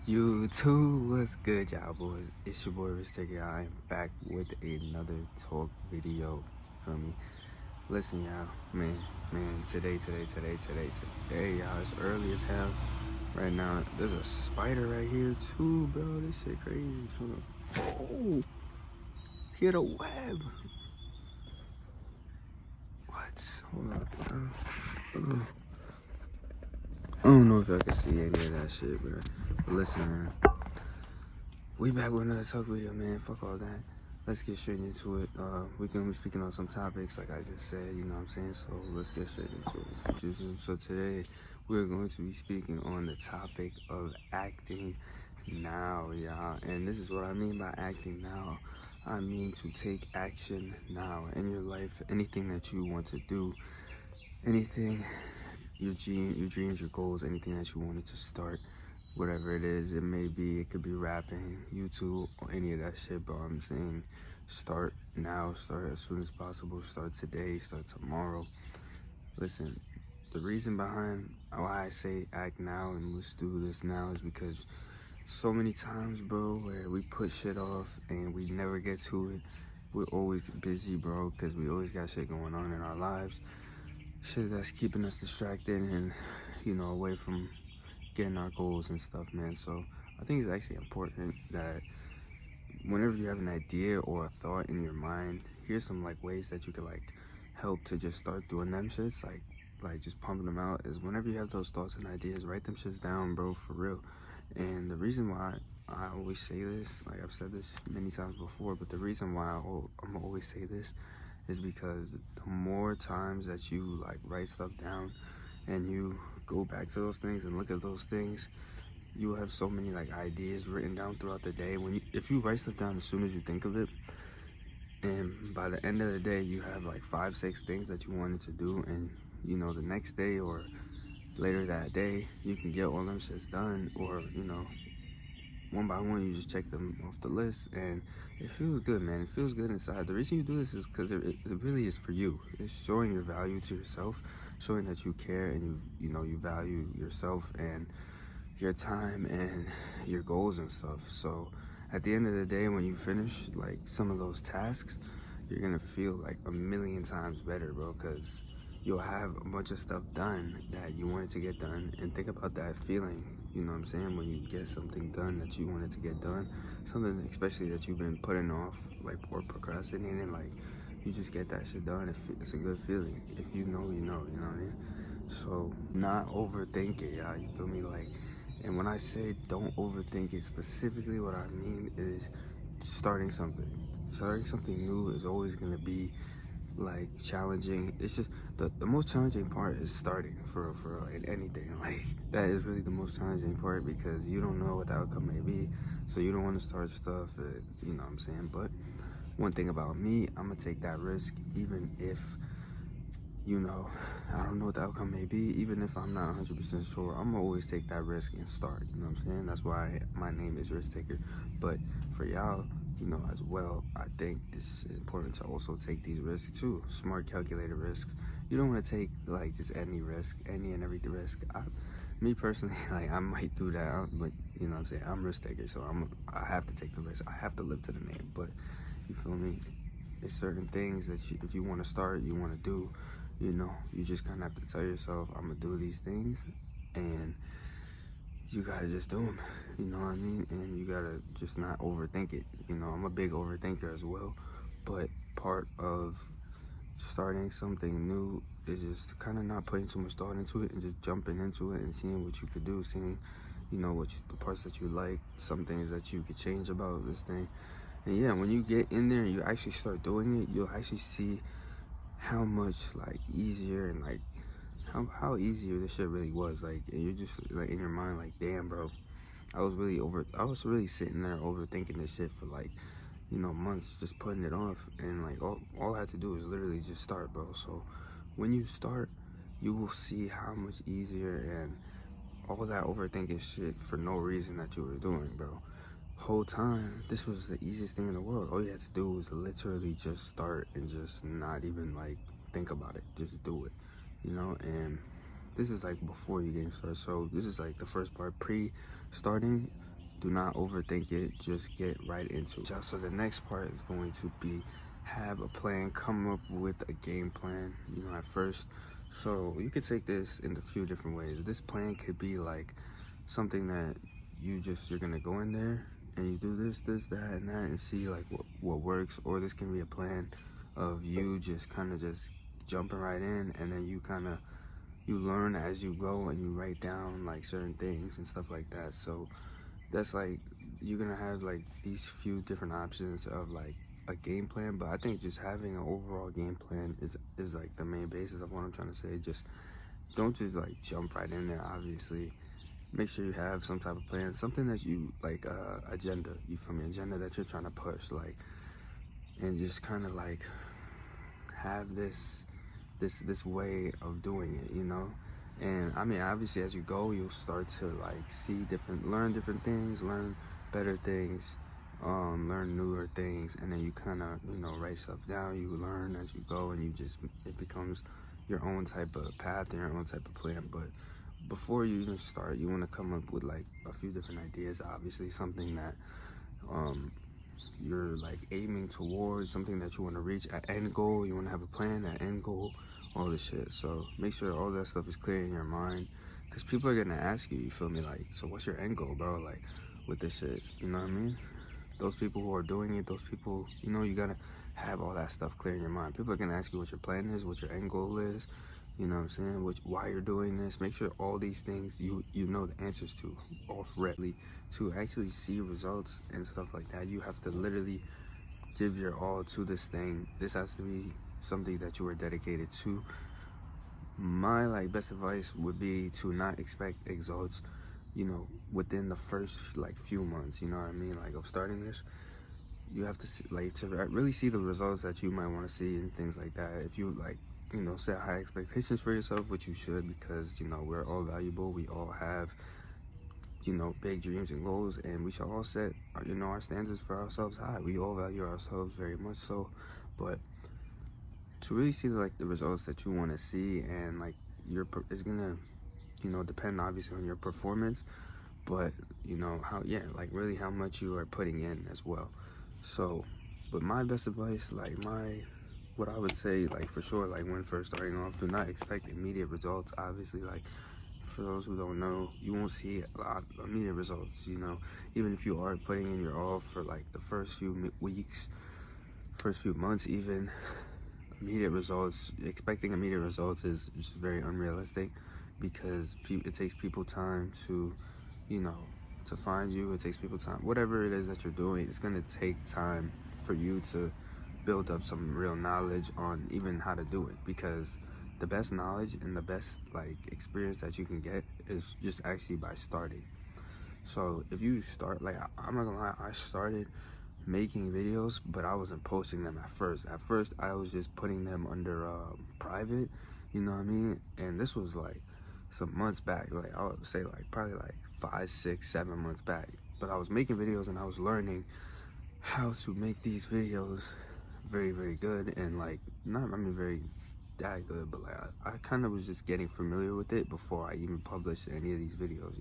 YouTube, what's good, y'all boys? It's your boy Rich Ticker. I am back with another talk video. Feel me? Listen, y'all, man, today, y'all, it's early as hell. Right now, there's a spider right here too, bro. This shit crazy. Hold on. Oh, hit a web. What? Hold on. I don't know if y'all can see any of that shit, bro. But listen, man. We back with another talk video, man. Fuck all that. Let's get straight into it. We're gonna be speaking on some topics, like I just said, you know what I'm saying? So let's get straight into it. So today, we're going to be speaking on the topic of acting now, y'all. And this is what I mean by acting now. I mean to take action now in your life. Anything that you want to do, anything, your dreams, your goals, anything that you wanted to start, whatever it is, it could be rapping, YouTube, or any of that shit, but I'm saying start now, start as soon as possible, start today, start tomorrow. Listen, the reason behind why I say act now and let's do this now is because so many times, bro, where we put shit off and we never get to it. We're always busy, bro, because we always got shit going on in our lives, shit that's keeping us distracted and, away from getting our goals and stuff, man. So I think it's actually important that whenever you have an idea or a thought in your mind, here's some like ways that you could like help to just start doing them shits, like just pumping them out, is whenever you have those thoughts and ideas, write them shits down, bro, for real. And the reason why I always say this, like I've said this many times before, but the reason why I'm always say this is because the more times that you like write stuff down and you go back to those things and look at those things, you have so many like ideas written down throughout the day. If you write stuff down as soon as you think of it, and by the end of the day you have like 5-6 things that you wanted to do, and the next day or later that day you can get all them shits done, or one by one you just check them off the list, and it feels good, man. It feels good inside. The reason you do this is because it really is for you. It's showing your value to yourself, showing that you care and you value yourself and your time and your goals and stuff. So at the end of the day, when you finish like some of those tasks, you're gonna feel like a million times better, bro, because you'll have a bunch of stuff done that you wanted to get done. And think about that feeling, you know what I'm saying, when you get something done that you wanted to get done, something especially that you've been putting off, like, or procrastinating, like, you just get that shit done. It's a good feeling. If you know, you know what I mean? So not overthink it, y'all, you feel me? Like, and when I say don't overthink it, specifically what I mean is starting something. Starting something new is always gonna be like challenging. It's just the most challenging part is starting for real in anything. Like, that is really the most challenging part, because you don't know what the outcome may be. So you don't want to start stuff that, you know what I'm saying? But one thing about me, I'm gonna take that risk even if I don't know what the outcome may be. Even if I'm not 100% sure, I'm gonna always take that risk and start. You know what I'm saying? That's why my name is Risk Taker. But for y'all, as well, I think it's important to also take these risks too. Smart, calculated risks. You don't want to take like just any risk, any and every risk. Me personally, like, I might do that, but you know what I'm saying? I'm Risk Taker, so I have to take the risk. I have to live to the name. But you feel me? It's certain things that if you want to start, you want to do, you just kind of have to tell yourself, I'm going to do these things, and you got to just do them, you know what I mean? And you got to just not overthink it. I'm a big overthinker as well, but part of starting something new is just kind of not putting too much thought into it and just jumping into it and seeing what you could do, seeing, the parts that you like, some things that you could change about this thing. And yeah, when you get in there and you actually start doing it, you'll actually see how much like easier and like how easier this shit really was. Like, and you're just like in your mind like, damn, bro, I was really sitting there overthinking this shit for like, months, just putting it off, and like all I had to do is literally just start, bro. So when you start, you will see how much easier and all that overthinking shit for no reason that you were doing, bro. Whole time, this was the easiest thing in the world. All you had to do was literally just start and just not even like think about it, just do it, and this is like before you get started. So this is like the first part, pre-starting. Do not overthink it. Just get right into it. So the next part is going to be have a plan, come up with a game plan, at first. So you could take this in a few different ways. This plan could be like something that you're gonna go in there and you do this, that, and that, and see like what works. Or this can be a plan of you just kind of just jumping right in, and then you learn as you go, and you write down like certain things and stuff like that. So that's like you're gonna have like these few different options of like a game plan, but I think just having an overall game plan is like the main basis of what I'm trying to say. Just don't just like jump right in there. Obviously, make sure you have some type of plan, something that you like, agenda. You feel me? Agenda that you're trying to push, like, and just kind of like have this way of doing it, And I mean, obviously, as you go, you'll start to like learn different things, learn better things, learn newer things, and then you kind of, write stuff down. You learn as you go, and it becomes your own type of path and your own type of plan. But before you even start, you want to come up with like a few different ideas. Obviously, something that you're like aiming towards, something that you want to reach, an end goal. You want to have a plan, an end goal, all this shit. So make sure all that stuff is clear in your mind, because people are gonna ask you, you feel me, like, so what's your end goal, bro, like with this shit, you know what I mean? Those people who are doing it, those people, you gotta have all that stuff clear in your mind. People are gonna ask you what your plan is, what your end goal is, you know what I'm saying, why you're doing this. Make sure all these things you know the answers to already. To actually see results and stuff like that, you have to literally give your all to this thing. This has to be something that you are dedicated to. My like best advice would be to not expect results, within the first like few months, you know what I mean, like of starting this. You have to to really see the results that you might want to see and things like that. If you like, set high expectations for yourself, which you should, because we're all valuable. We all have big dreams and goals, and we should all set our standards for ourselves high. We all value ourselves very much so, but to really see like the results that you want to see, and like it's gonna depend obviously on your performance, but how, yeah, like really how much you are putting in as well. So, but my best advice, what I would say, like for sure, like when first starting off, do not expect immediate results. Obviously, like for those who don't know, you won't see a lot of immediate results, even if you are putting in your all for like the first few weeks, first few months even. Expecting immediate results is just very unrealistic, because it takes people time to, to find you. It takes people time. Whatever it is that you're doing, it's going to take time for you to build up some real knowledge on even how to do it, because the best knowledge and the best like experience that you can get is just actually by starting. So if you start, like, I'm not gonna lie, I started making videos, but I wasn't posting them at first. At first, I was just putting them under private, you know what I mean? And this was like some months back, like I would say like probably like 5, 6, 7 months back. But I was making videos and I was learning how to make these videos very, very good, and like very that good, but like I kind of was just getting familiar with it before I even published any of these videos,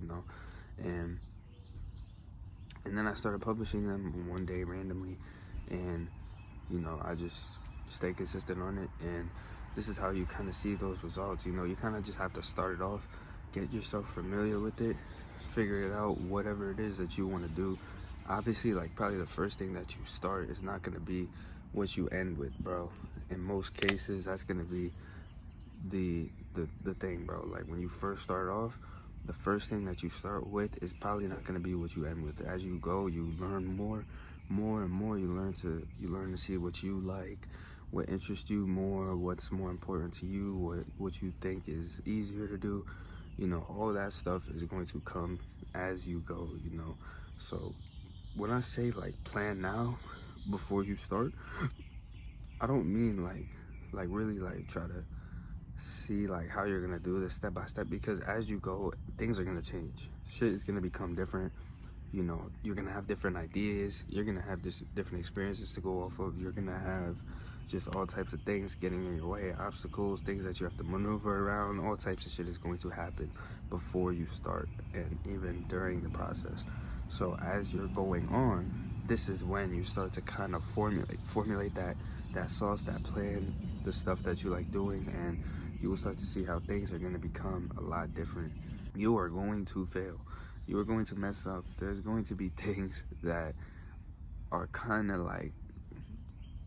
and then I started publishing them one day randomly, and I just stay consistent on it, and this is how you kind of see those results. You kind of just have to start it off, get yourself familiar with it, figure it out, whatever it is that you want to do. Obviously, like probably the first thing that you start is not going to be what you end with, bro. In most cases, that's going to be the thing, bro. Like when you first start off, the first thing that you start with is probably not going to be what you end with. As you go, you learn more and more. You learn to see what you like, what interests you more, what's more important to you, what you think is easier to do. All that stuff is going to come as you go. So when I say like plan now before you start, I don't mean like really like try to see like how you're gonna do this step by step, because as you go, things are gonna change. Shit is gonna become different. You're gonna have different ideas. You're gonna have different experiences to go off of. You're gonna have just all types of things getting in your way, obstacles, things that you have to maneuver around. All types of shit is going to happen before you start, and even during the process. So as you're going on, this is when you start to kind of formulate that sauce, that plan, the stuff that you like doing, and you will start to see how things are going to become a lot different. You are going to fail. You are going to mess up. There's going to be things that are kind of like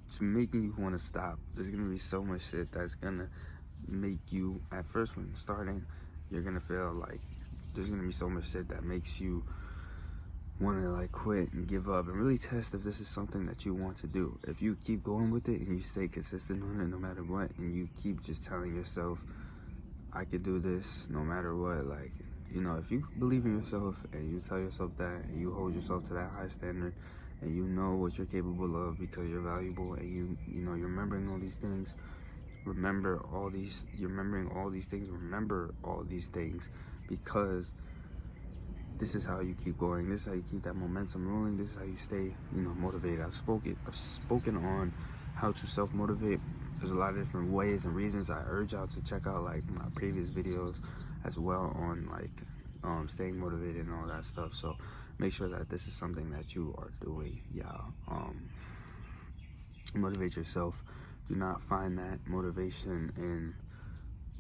it's making you want to stop. There's going to be so much shit that's going to make you, at first when starting, you're going to feel like there's going to be so much shit that makes you want to like quit and give up, and really test if this is something that you want to do. If you keep going with it and you stay consistent on it no matter what, and you keep just telling yourself, I could do this no matter what, like, you know, if you believe in yourself and you tell yourself that and you hold yourself to that high standard and you know what you're capable of because you're valuable, and you know, you're remembering all these things, remember all these because this is how you keep going. This is how you keep that momentum rolling. This is how you stay, you know, motivated. I've spoken on how to self-motivate. There's a lot of different ways and reasons. I urge y'all to check out like my previous videos as well on like staying motivated and all that stuff. So make sure that this is something that you are doing, y'all. Motivate yourself. Do not find that motivation in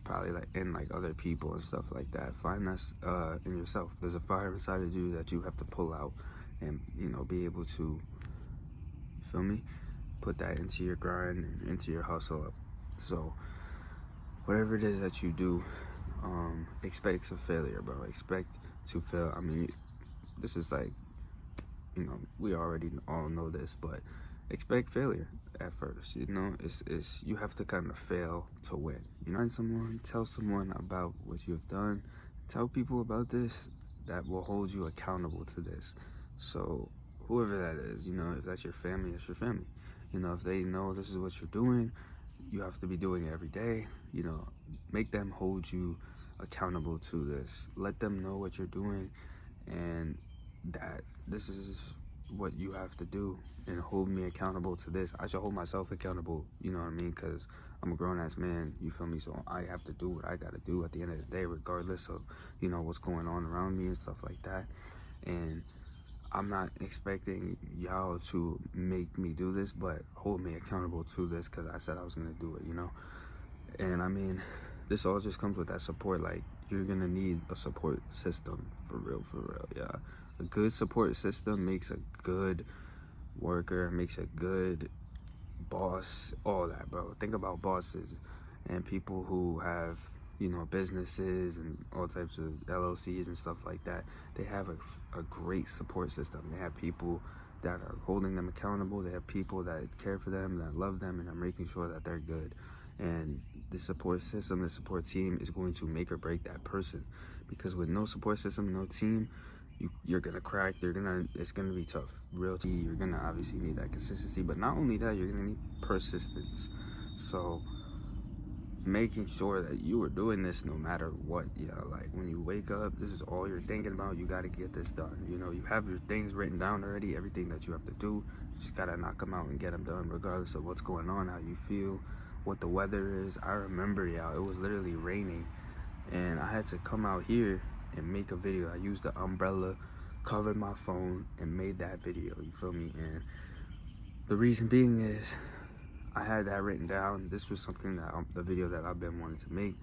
probably like in like other people and stuff like that. Find that in yourself. There's a fire inside of you that you have to pull out and, you know, be able to, you feel me, put that into your grind, into your hustle. So whatever it is that you do, expect some failure, bro. Expect to fail. I mean, this is like, you know, we already all know this, but expect failure at first. You know, it's you have to kind of fail to win. You know, tell someone about what you've done. Tell people about this that will hold you accountable to this. So whoever that is, you know, if that's your family, it's your family. You know, if they know this is what you're doing, you have to be doing it every day. You know, make them hold you accountable to this. Let them know what you're doing and that this is what you have to do, and hold me accountable to this. I should hold myself accountable, you know what I mean? Because I'm a grown-ass man, you feel me? So I have to do what I gotta do at the end of the day, regardless of, you know, what's going on around me and stuff like that. And I'm not expecting y'all to make me do this, but hold me accountable to this because I said I was gonna do it, you know? And I mean, this all just comes with that support. Like, you're gonna need a support system, for real, yeah. A good support system makes a good worker, makes a good boss, all that, bro. Think about bosses and people who have, you know, businesses and all types of LLCs and stuff like that. They have a great support system. They have people that are holding them accountable. They have people that care for them, that love them, and are making sure that they're good. And the support system, the support team is going to make or break that person. Because with no support system, no team, you're gonna crack. It's gonna be tough. Real tea. You're gonna obviously need that consistency, but not only that, you're gonna need persistence. So making sure that you are doing this no matter what, yeah. Like when you wake up, this is all you're thinking about. You got to get this done. You know, you have your things written down already, everything that you have to do. You just got to knock them out and get them done, regardless of what's going on, how you feel, what the weather is. I remember, y'all, it was literally raining, and I had to come out here and make a video. I used the umbrella, covered my phone, and made that video. You feel me? And the reason being is, I had that written down. This was something that the video that I've been wanting to make,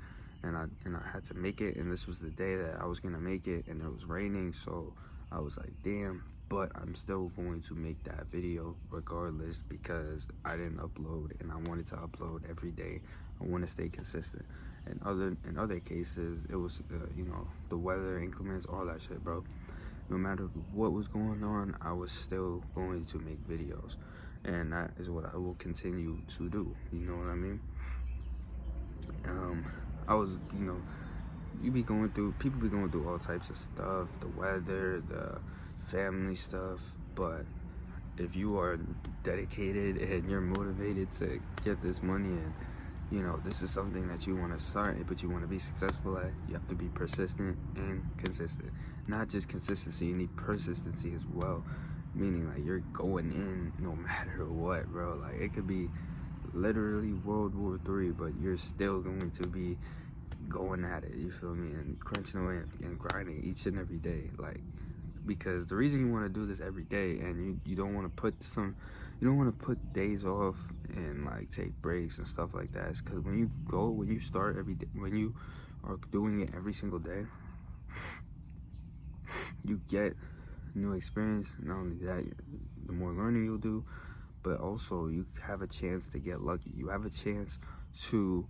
and I had to make it. And this was the day that I was gonna make it, and it was raining, so I was like, damn. But I'm still going to make that video regardless because I didn't upload, and I wanted to upload every day. I want to stay consistent. And in other cases, it was you know, the weather increments, all that shit, bro. No matter what was going on, I was still going to make videos. And that is what I will continue to do. You know what I mean? I was, you know, people be going through all types of stuff, the weather, the family stuff, but if you are dedicated and you're motivated to get this money, and you know this is something that you want to start but you want to be successful at, you have to be persistent and consistent. Not just consistency, you need persistency as well, meaning like you're going in no matter what, bro. Like it could be literally World War III, but you're still going to be going at it, you feel me, and crunching away and grinding each and every day. Like because the reason you want to do this every day, and you don't want to put days off and like take breaks and stuff like that, is because when you start every day, when you are doing it every single day, you get new experience. Not only that, the more learning you'll do, but also you have a chance to get lucky. You have a chance to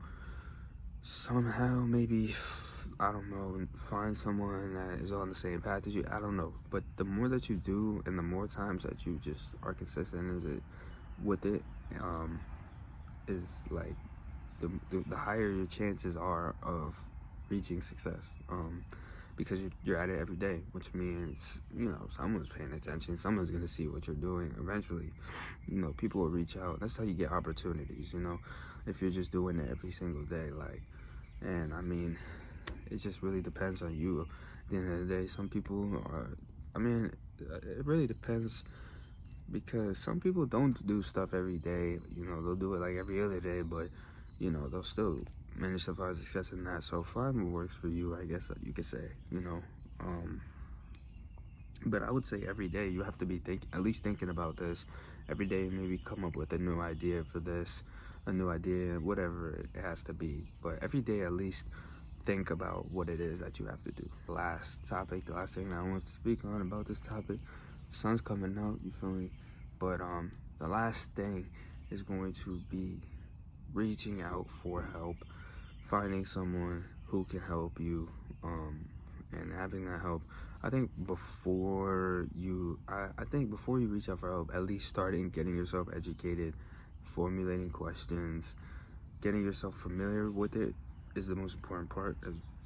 somehow, maybe, I don't know, find someone that is on the same path as you. I don't know, but the more that you do and the more times that you just are consistent with it, is like the higher your chances are of reaching success, because you're at it every day, which means, someone's paying attention, someone's gonna see what you're doing. Eventually, people will reach out. That's how you get opportunities, if you're just doing it every single day. Like, and I mean, it just really depends on you. At the end of the day, some people are, it really depends, because some people don't do stuff every day. They'll do it like every other day, but they'll still manage to find success in that. So find what works for you, I guess you could say. But I would say every day you have to be at least thinking about this. Every day, maybe come up with a new idea for this, a new idea, whatever it has to be. But every day, at least think about what it is that you have to do. The last thing that I want to speak on about this topic, the sun's coming out, you feel me? But the last thing is going to be reaching out for help, finding someone who can help you, and having that help. I think before you reach out for help, at least starting getting yourself educated, formulating questions, getting yourself familiar with it is the most important part,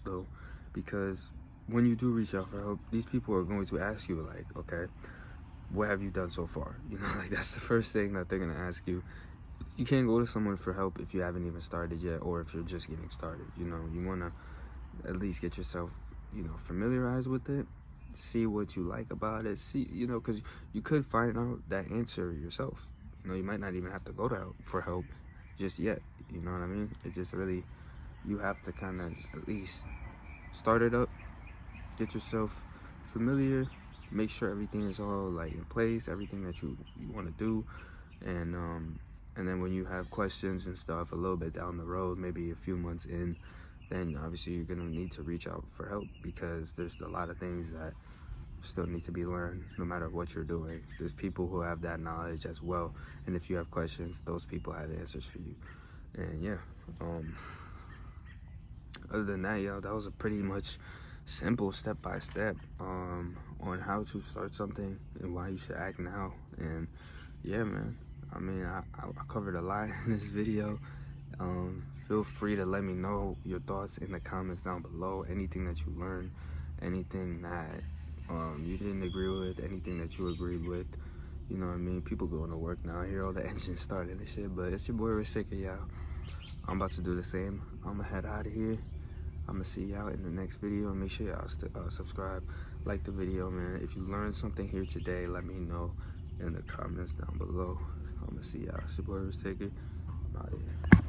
though, because when you do reach out for help, these people are going to ask you, like, okay, what have you done so far? Like, that's the first thing that they're gonna ask you. You can't go to someone for help if you haven't even started yet, or if you're just getting started. You want to at least get yourself, familiarized with it, see what you like about it, because you could find out that answer yourself. You might not even have to go for help just yet. You know what I mean? It just really, you have to kind of at least start it up, get yourself familiar, make sure everything is all like in place, everything that you want to do, and then when you have questions and stuff a little bit down the road, maybe a few months in, then obviously you're gonna need to reach out for help, because there's a lot of things that still need to be learned no matter what you're doing. There's people who have that knowledge as well, and if you have questions, those people have answers for you. And yeah, other than that, that was a pretty much simple step-by-step on how to start something and why you should act now. And yeah, man, I covered a lot in this video. Feel free to let me know your thoughts in the comments down below. Anything that you learned, anything that you didn't agree with, anything that you agreed with. You know what I mean? People going to work now. I hear all the engines starting and shit, but it's your boy Risika, y'all. I'm about to do the same. I'm gonna head out of here. I'm gonna see y'all in the next video. Make sure y'all subscribe, like the video, man. If you learned something here today, let me know in the comments down below. I'm gonna see y'all. It's your boy Risika. I'm out of here.